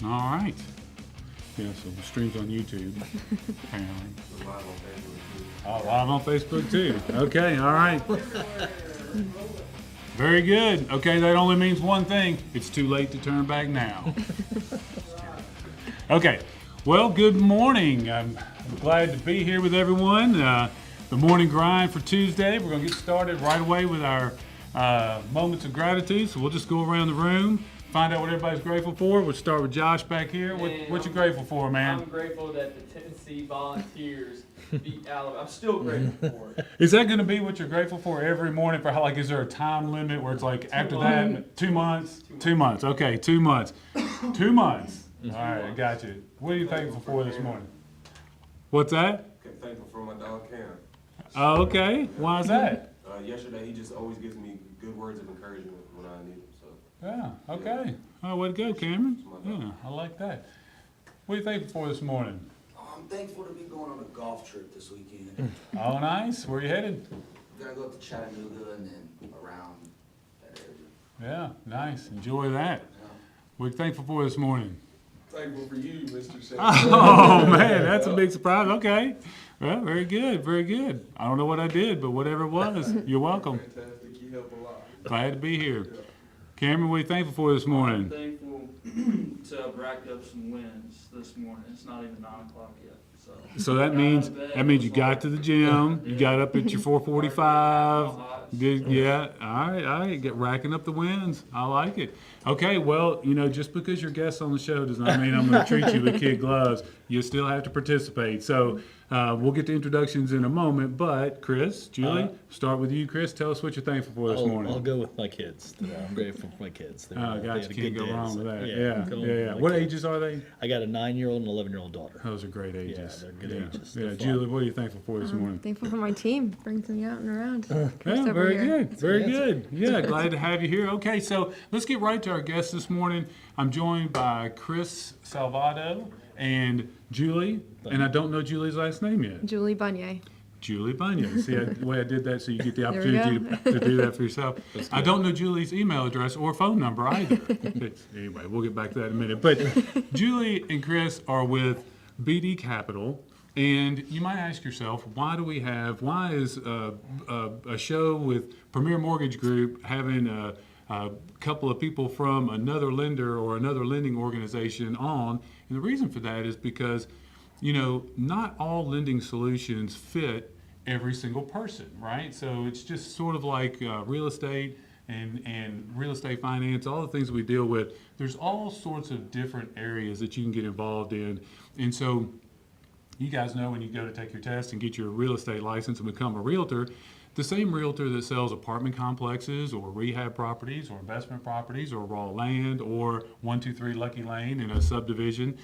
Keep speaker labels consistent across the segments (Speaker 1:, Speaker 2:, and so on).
Speaker 1: All right. Yeah, so the stream's on YouTube, apparently. Oh, live on Facebook too. Okay, all right. Very good. Okay, that only means one thing. It's too late to turn back now. Okay, well, good morning. I'm glad to be here with everyone. The morning grind for Tuesday. We're going to get started right away with our moments of gratitude. So we'll just go around the room, find out what everybody's grateful for. We'll start with Josh back here. What you grateful for, man?
Speaker 2: I'm grateful that the Tennessee Volunteers beat Alabama. I'm still grateful for it.
Speaker 1: Is that going to be what you're grateful for every morning? For how, like, is there a time limit where it's like after that, 2 months? 2 months. Okay, 2 months. 2 months. All right, I got you. What are you thankful for this morning? What's that?
Speaker 3: I'm thankful for my dog Cam.
Speaker 1: Oh, okay. Why is that?
Speaker 3: Yesterday, he just always gives me good words of encouragement when I need them. So.
Speaker 1: Yeah, okay. Oh, way to go, Cameron. Yeah, I like that. What are you thankful for this morning?
Speaker 4: I'm thankful to be going on a golf trip this weekend.
Speaker 1: Oh, nice. Where are you headed?
Speaker 4: We're gonna go up to Chattanooga and then around that area.
Speaker 1: Yeah, nice. Enjoy that.
Speaker 4: Yeah.
Speaker 1: What are you thankful for this morning?
Speaker 3: Thankful for you, Mr. Shea.
Speaker 1: Oh, man, that's a big surprise. Okay. Well, very good, very good. I don't know what I did, but whatever it was, you're welcome.
Speaker 3: Fantastic. You help a lot.
Speaker 1: Glad to be here. Cameron, what are you thankful for this morning?
Speaker 2: I'm thankful to have racked up some wins this morning. It's not even 9 o'clock yet.
Speaker 1: So that means you got to the gym, you got up at your 4:45. Yeah, all right, get racking up the wins. I like it. Okay, well, just because you're guests on the show does not mean I'm going to treat you with kid gloves. You still have to participate. So we'll get to introductions in a moment. But Chris, Julie, start with you. Chris, tell us what you're thankful for this morning.
Speaker 5: I'll go with my kids. I'm grateful for my kids.
Speaker 1: Gotcha. Can't go wrong with that.
Speaker 5: Yeah.
Speaker 1: What ages are they?
Speaker 5: I got a 9-year-old and 11-year-old daughter.
Speaker 1: Those are great ages.
Speaker 5: Yeah, they're good ages.
Speaker 1: Yeah,
Speaker 5: They're
Speaker 1: Julie, what are you thankful for this morning?
Speaker 6: Thankful for my team. Brings me out and around.
Speaker 1: Yeah, very good. Very good. Yeah, glad to have you here. Okay, so let's get right to our guest this morning. I'm joined by Chris Salvato and Julie, and I don't know Julie's last name yet.
Speaker 6: Julie Bunier.
Speaker 1: Julie Bunyan. See the way I did that so you get the
Speaker 6: There we
Speaker 1: opportunity to do that for yourself. I don't know Julie's email address or phone number either. Anyway, we'll get back to that in a minute. But Julie and Chris are with BD Capital. And you might ask yourself, why is a show with Premier Mortgage Group having a couple of people from another lender or another lending organization on? And the reason for that is because, not all lending solutions fit every single person, right? So it's just sort of like real estate and real estate finance, all the things we deal with. There's all sorts of different areas that you can get involved in. And so you guys know when you go to take your test and get your real estate license and become a realtor, the same realtor that sells apartment complexes or rehab properties or investment properties or raw land or 123 Lucky Lane in a subdivision,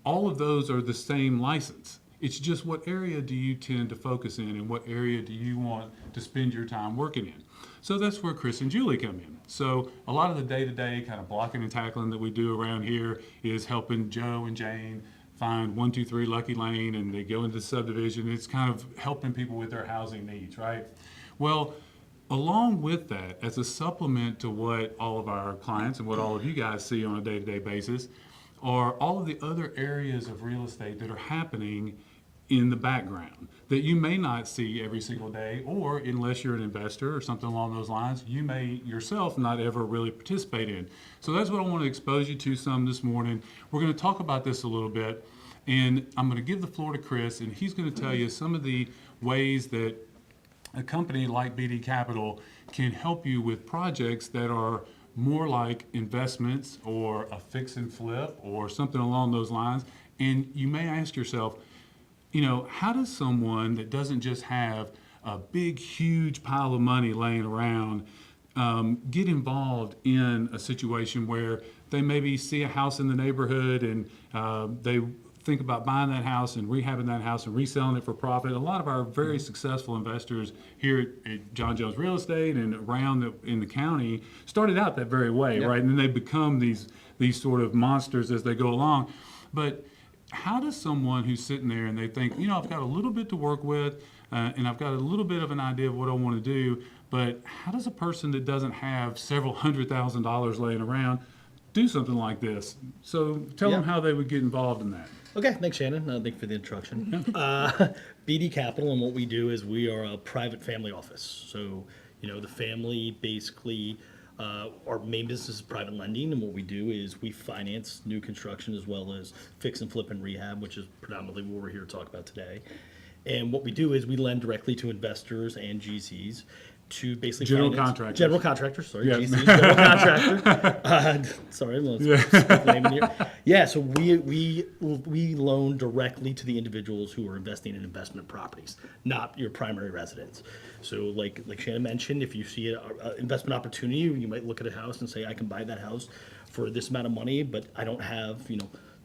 Speaker 1: all of those are the same license. It's just what area do you tend to focus in and what area do you want to spend your time working in. So that's where Chris and Julie come in. So a lot of the day-to-day kind of blocking and tackling that we do around here is helping Joe and Jane find 123 Lucky Lane, and they go into the subdivision. It's kind of helping people with their housing needs, right? Well, along with that, as a supplement to what all of our clients and what all of you guys see on a day-to-day basis, are all of the other areas of real estate that are happening in the background that you may not see every single day, or unless you're an investor or something along those lines, you may yourself not ever really participate in. So that's what I want to expose you to some this morning. We're going to talk about this a little bit, and I'm going to give the floor to Chris, and he's going to tell you some of the ways that a company like BD Capital can help you with projects that are more like investments or a fix and flip or something along those lines. And you may ask yourself, how does someone that doesn't just have a big, huge pile of money laying around get involved in a situation where they maybe see a house in the neighborhood and they think about buying that house and rehabbing that house and reselling it for profit? A lot of our very successful investors here at John Jones Real Estate and around in the county started out that very way, right? And then they become these sort of monsters as they go along. But how does someone who's sitting there and they think, I've got a little bit to work with and I've got a little bit of an idea of what I want to do, but how does a person that doesn't have several $100,000 laying around do something like this. So tell them
Speaker 5: Yeah.
Speaker 1: how they would get involved in that.
Speaker 5: Okay, thanks, Shannon. Thank you for the introduction. BD Capital, and what we do is we are a private family office. So, the family basically, our main business is private lending, and what we do is we finance new construction as well as fix and flip and rehab, which is predominantly what we're here to talk about today. And what we do is we lend directly to investors and GCs to basically
Speaker 1: General
Speaker 5: finance-
Speaker 1: contractors.
Speaker 5: General contractors, sorry,
Speaker 1: Yeah.
Speaker 5: GCs, general contractor. Sorry, I'm gonna skip the name in here. Yeah, so we loan directly to the individuals who are investing in investment properties, not your primary residence. So like Shannon mentioned, if you see an investment opportunity, you might look at a house and say, I can buy that house for this amount of money, but I don't have,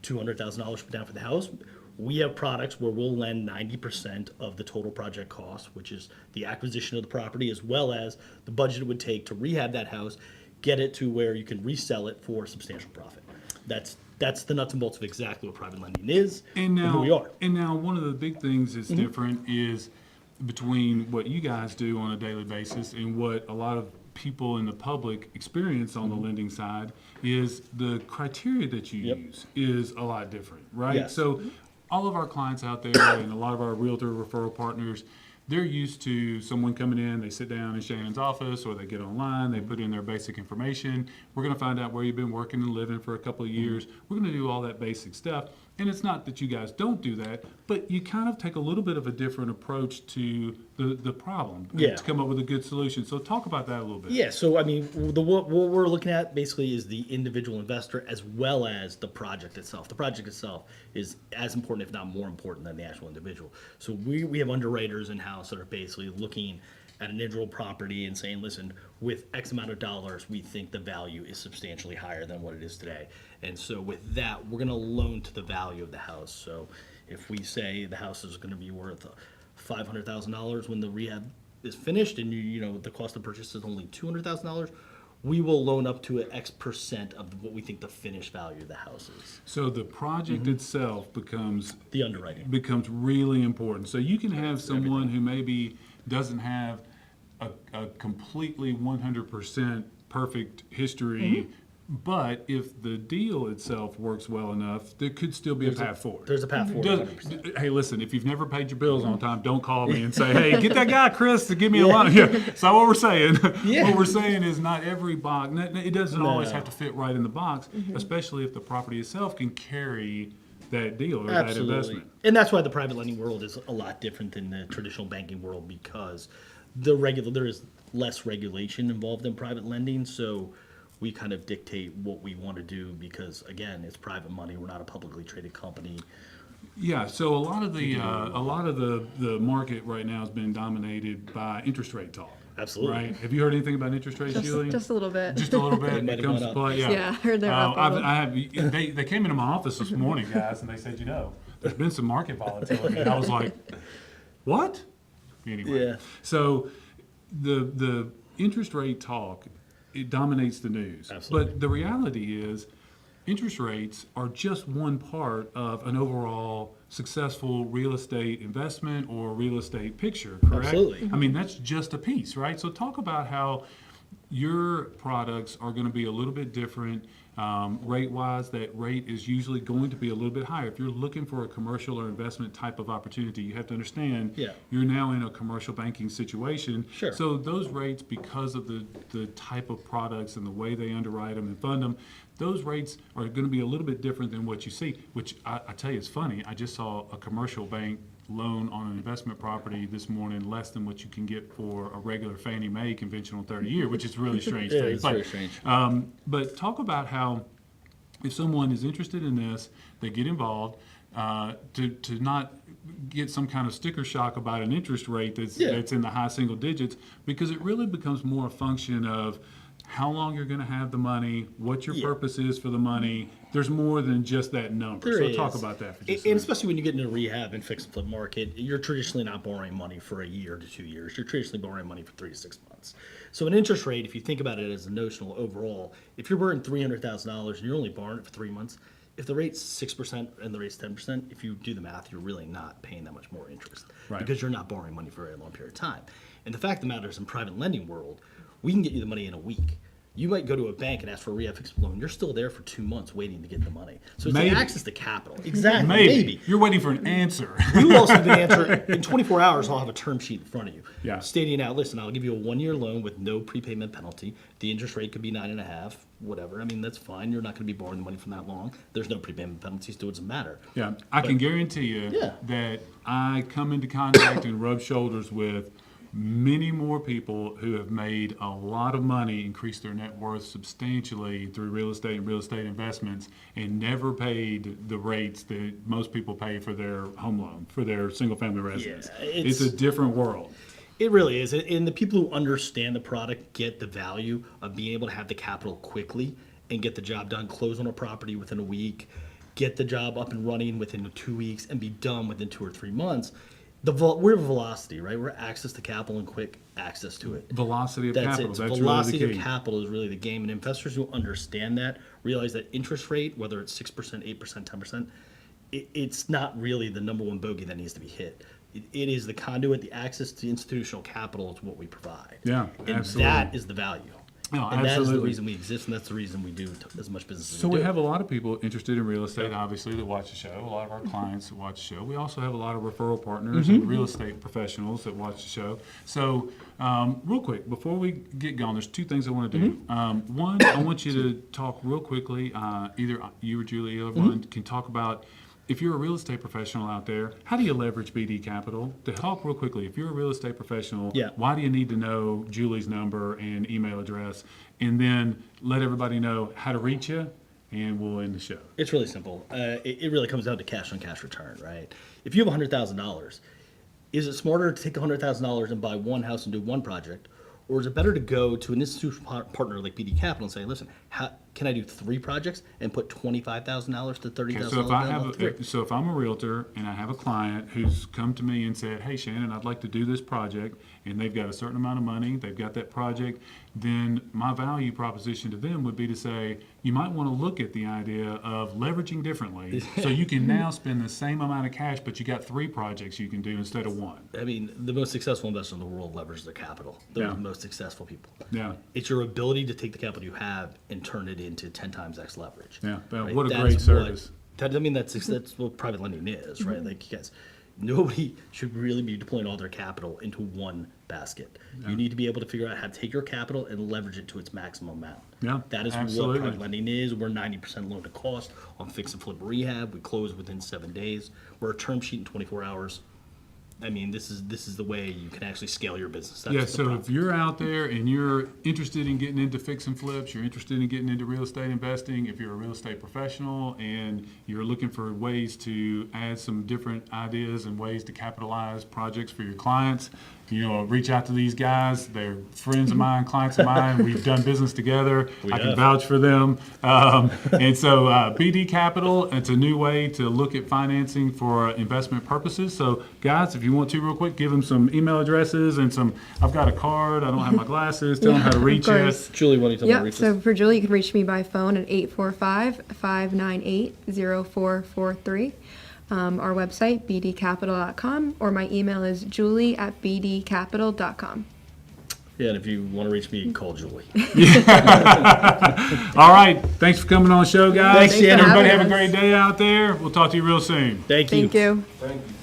Speaker 5: $200,000 put down for the house. We have products where we'll lend 90% of the total project cost, which is the acquisition of the property, as well as the budget it would take to rehab that house, get it to where you can resell it for substantial profit. That's the nuts and bolts of exactly what private lending is
Speaker 1: And now,
Speaker 5: who we are.
Speaker 1: And now, one of the big things that's different is between what you guys do on a daily basis and what a lot of people in the public experience on the lending side is the criteria that you
Speaker 5: Yep.
Speaker 1: use is a lot different, right?
Speaker 5: Yes.
Speaker 1: So all of our clients out there and a lot of our realtor referral partners, they're used to someone coming in, they sit down in Shannon's office or they get online, they put in their basic information. We're going to find out where you've been working and living for a couple of years. We're going to do all that basic stuff. And it's not that you guys don't do that, but you kind of take a little bit of a different approach to the problem
Speaker 5: Yeah.
Speaker 1: to come up with a good solution. So talk about that a little bit.
Speaker 5: Yeah, so I mean, what we're looking at basically is the individual investor as well as the project itself. The project itself is as important, if not more important, than the actual individual. So we have underwriters in house that are basically looking at an individual property and saying, listen, with X amount of dollars, we think the value is substantially higher than what it is today. And so with that, we're going to loan to the value of the house. So if we say the house is going to be worth $500,000 when the rehab is finished, and the cost of purchase is only $200,000, we will loan up to an X percent of what we think the finished value of the house is.
Speaker 1: So the project itself becomes
Speaker 5: The underwriting.
Speaker 1: becomes really important. So you can have someone who maybe doesn't have a completely 100% perfect history, but if the deal itself works well enough, there could still be a path forward.
Speaker 5: There's a path forward.
Speaker 1: Does-
Speaker 5: 100%.
Speaker 1: Hey, listen, if you've never paid your bills on time, don't call me and say, hey, get that guy, Chris, to give me a loan. Yeah, that's not what we're saying.
Speaker 5: Yeah.
Speaker 1: What we're saying is not every box, it doesn't always
Speaker 5: No.
Speaker 1: have to fit right in the box, especially if the property itself can carry that deal or
Speaker 5: Absolutely.
Speaker 1: that investment.
Speaker 5: And that's why the private lending world is a lot different than the traditional banking world, because there is less regulation involved in private lending. So we kind of dictate what we want to do because, again, it's private money. We're not a publicly traded company.
Speaker 1: Yeah, so a lot of the market right now has been dominated by interest rate talk.
Speaker 5: Absolutely.
Speaker 1: Right? Have you heard anything about interest rates, Julie?
Speaker 6: Just a little bit.
Speaker 1: Just a little bit.
Speaker 5: It might
Speaker 1: It
Speaker 5: have
Speaker 1: comes
Speaker 5: gone
Speaker 1: to
Speaker 5: up.
Speaker 1: play. Yeah.
Speaker 6: Yeah, I heard they're up a little.
Speaker 1: They came into my office this morning, guys, and they said, there's been some market volatility. And I was like, what? Anyway,
Speaker 5: Yeah.
Speaker 1: so the interest rate talk, it dominates the news.
Speaker 5: Absolutely.
Speaker 1: But the reality is, interest rates are just one part of an overall successful real estate investment or real estate picture, correct?
Speaker 5: Absolutely.
Speaker 1: I mean, that's just a piece, right? So talk about how your products are going to be a little bit different rate-wise. That rate is usually going to be a little bit higher. If you're looking for a commercial or investment type of opportunity, you have to understand
Speaker 5: Yeah.
Speaker 1: you're now in a commercial banking situation.
Speaker 5: Sure.
Speaker 1: So those rates, because of the type of products and the way they underwrite them and fund them, those rates are going to be a little bit different than what you see, which I tell you, it's funny. I just saw a commercial bank loan on an investment property this morning less than what you can get for a regular Fannie Mae conventional 30-year, which is really strange.
Speaker 5: Yeah,
Speaker 1: to me.
Speaker 5: it's very strange.
Speaker 1: But talk about how if someone is interested in this, they get involved, to not get some kind of sticker shock about an interest rate that's in the high single digits, because it really becomes more a function of how long you're going to have the money, what your purpose is for the money. There's more than just that number.
Speaker 5: There
Speaker 1: So talk
Speaker 5: is.
Speaker 1: about that for just a
Speaker 5: And
Speaker 1: minute.
Speaker 5: especially when you get into rehab and fix and flip market, you're traditionally not borrowing money for a year to 2 years. You're traditionally borrowing money for 3 to 6 months. So an interest rate, if you think about it as a notional overall, if you're borrowing $300,000 and you're only borrowing it for 3 months, if the rate's 6% and the rate's 10%, if you do the math, you're really not paying that much more interest,
Speaker 1: Right.
Speaker 5: because you're not borrowing money for a very long period of time. And the fact of the matter is, in private lending world, we can get you the money in a week. You might go to a bank and ask for a rehab loan. You're still there for 2 months waiting to get the money. So it's
Speaker 1: Maybe.
Speaker 5: the access to capital. Exactly.
Speaker 1: Maybe. You're waiting for an answer.
Speaker 5: You also get an answer in 24 hours. I'll have a term sheet in front of you,
Speaker 1: Yeah.
Speaker 5: stating out, listen, I'll give you a 1-year loan with no prepayment penalty. The interest rate could be 9.5, whatever. I mean, that's fine. You're not going to be borrowing the money from that long. There's no prepayment penalties, so it doesn't matter.
Speaker 1: Yeah, I can guarantee you
Speaker 5: Yeah.
Speaker 1: that I come into contact and rub shoulders with many more people who have made a lot of money, increased their net worth substantially through real estate and real estate investments, and never paid the rates that most people pay for their home loan, for their single-family residence.
Speaker 5: Yeah,
Speaker 1: it's a different world.
Speaker 5: It really is. And the people who understand the product get the value of being able to have the capital quickly and get the job done, close on a property within a week, get the job up and running within 2 weeks, and be done within 2 or 3 months. We're velocity, right? We're access to capital and quick access to it.
Speaker 1: Velocity of
Speaker 5: That's
Speaker 1: capital,
Speaker 5: it.
Speaker 1: that's
Speaker 5: Velocity
Speaker 1: really the
Speaker 5: of
Speaker 1: key.
Speaker 5: capital is really the game. And investors who understand that realize that interest rate, whether it's 6%, 8%, 10%, it's not really the number one bogey that needs to be hit. It is the conduit, the access to institutional capital is what we provide.
Speaker 1: Yeah,
Speaker 5: and
Speaker 1: absolutely.
Speaker 5: that is the value.
Speaker 1: No,
Speaker 5: and that is the
Speaker 1: absolutely.
Speaker 5: reason we exist, and that's the reason we do as much business as
Speaker 1: So
Speaker 5: we
Speaker 1: we
Speaker 5: do.
Speaker 1: have a lot of people interested in real estate, obviously, that watch the show. A lot of our clients that watch the show. We also have a lot of referral partners and real estate professionals that watch the show. So, real quick, before we get going, there's 2 things I want to do. One, I want you to talk real quickly. Either you or Julie, either one, can talk about, if you're a real estate professional out there, how do you leverage BD Capital? To help real quickly, if you're a real estate professional,
Speaker 5: Yeah.
Speaker 1: why do you need to know Julie's number and email address? And then let everybody know how to reach you, and we'll end the show.
Speaker 5: It's really simple. It really comes down to cash on cash return, right? If you have $100,000, is it smarter to take $100,000 and buy one house and do one project? Or is it better to go to an institutional partner like BD Capital and say, listen, how can I do 3 projects and put $25,000 to $30,000
Speaker 1: Okay, so if I
Speaker 5: down on
Speaker 1: have,
Speaker 5: 3?
Speaker 1: so if I'm a realtor and I have a client who's come to me and said, hey Shannon, I'd like to do this project, and they've got a certain amount of money, they've got that project, then my value proposition to them would be to say, you might want to look at the idea of leveraging differently, so you can now spend the same amount of cash, but you got 3 projects you can do instead of 1.
Speaker 5: I mean, the most successful investors in the world leverage their capital. They're
Speaker 1: Yeah.
Speaker 5: the most successful people.
Speaker 1: Yeah.
Speaker 5: It's your ability to take the capital you have and turn it into 10 times X leverage.
Speaker 1: Yeah, well,
Speaker 5: right?
Speaker 1: what a
Speaker 5: That
Speaker 1: great
Speaker 5: is
Speaker 1: service.
Speaker 5: I mean, that's what private lending is, right? Like, you guys, nobody should really be deploying all their capital into one basket. You need to be able to figure out how to take your capital and leverage it to its maximum amount.
Speaker 1: Yeah,
Speaker 5: That is
Speaker 1: absolutely.
Speaker 5: what private lending is. We're 90% loan to cost on fix and flip rehab. We close within 7 days. We're a term sheet in 24 hours. I mean, this is the way you can actually scale your business. That's
Speaker 1: Yeah,
Speaker 5: the
Speaker 1: so
Speaker 5: problem.
Speaker 1: if you're out there and you're interested in getting into fix and flips, you're interested in getting into real estate investing, if you're a real estate professional and you're looking for ways to add some different ideas and ways to capitalize projects for your clients, reach out to these guys. They're friends of mine, clients of mine. We've done business together. I can
Speaker 5: have.
Speaker 1: vouch for them. And so BD Capital, it's a new way to look at financing for investment purposes. So guys, if you want to real quick, give them some email addresses and I've got a card. I don't have my glasses. Tell them how to reach you.
Speaker 7: course.
Speaker 5: Julie, what do you tell me to
Speaker 7: Yep,
Speaker 5: reach
Speaker 7: so
Speaker 5: us?
Speaker 7: for Julie, you can reach me by phone at 845-598-0443. Our website, bdcapital.com, or my email is julie@bdcapital.com.
Speaker 5: Yeah, and if you want to reach me, call Julie.
Speaker 1: All right. Thanks for coming on the show, guys.
Speaker 5: Thanks, Shannon.
Speaker 1: Everybody have a
Speaker 7: having
Speaker 1: great
Speaker 7: us.
Speaker 1: day out there. We'll talk to you real soon.
Speaker 5: Thank you.
Speaker 7: Thank you.
Speaker 3: Thank you.